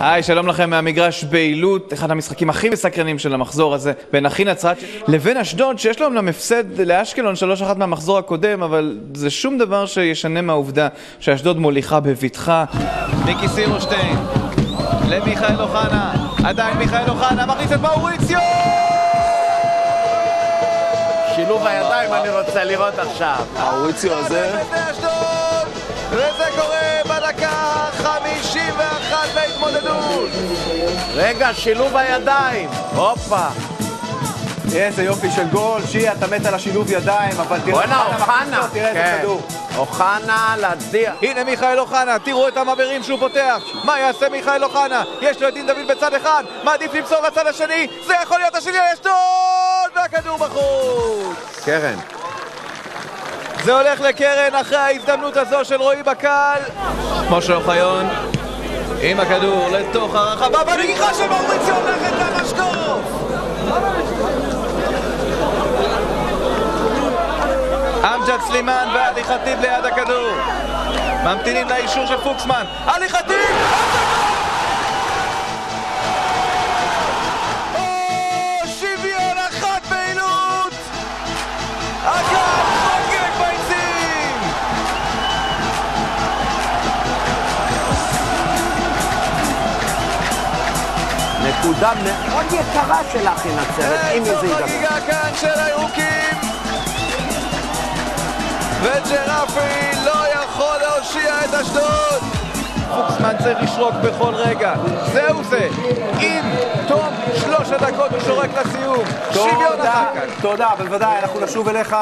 היי, שלום לכם מהמגרש בעילות, אחד המשחקים הכי מסקרנים של המחזור הזה, בין אחי נצרת לבין אשדוד, שיש לו אומנם הפסד לאשקלון 3-1 מהמחזור הקודם, אבל זה שום דבר שישנה מהעובדה שאשדוד מוליכה בבטחה. מיקי סירושטיין, למיכאל אוחנה, עדיין מיכאל אוחנה, מכניס את מאוריציו! שילוב הידיים אני רוצה לראות עכשיו. מאוריציו הזה. וזה קורה בדקה 51 להתמודדות. רגע, שילוב הידיים. הופה. איזה יופי של גול. שי, אתה מת על השילוב ידיים, אבל תראה אוחנה. תראה איזה כדור. אוחנה להדיע. הנה מיכאל אוחנה, תראו את המעברים שהוא פותח. מה יעשה מיכאל אוחנה? יש לו את דין דוד בצד אחד, מעדיף למסור לצד השני. זה יכול להיות השני לאשדוד, והכדור בחוץ. קרן. זה הולך לקרן אחרי ההזדמנות הזו של רועי בקל. משה אוחיון עם הכדור לתוך הרחבה, והנגיחה של מאוריציו הולכת למשקוף. אמג'ד סלימן ועלי חטיב ליד הכדור, ממתינים לאישור של פוקסמן. עלי חטיב! שוויון אחת פעילות! הקהל חוגג ביציעים! נקודה מאוד יקרה של אחי נצרת, אם זה ייגמר. איזו חגיגה כאן של הירוקים! וג'רפי לא יכול להושיע את אשדוד. פוקסמן צריך לשרוק בכל רגע. זהו זה. עם תום 3 דקות הוא שורק לסיום. שוויון אחר כך. תודה, בוודאי, אנחנו נשוב אליך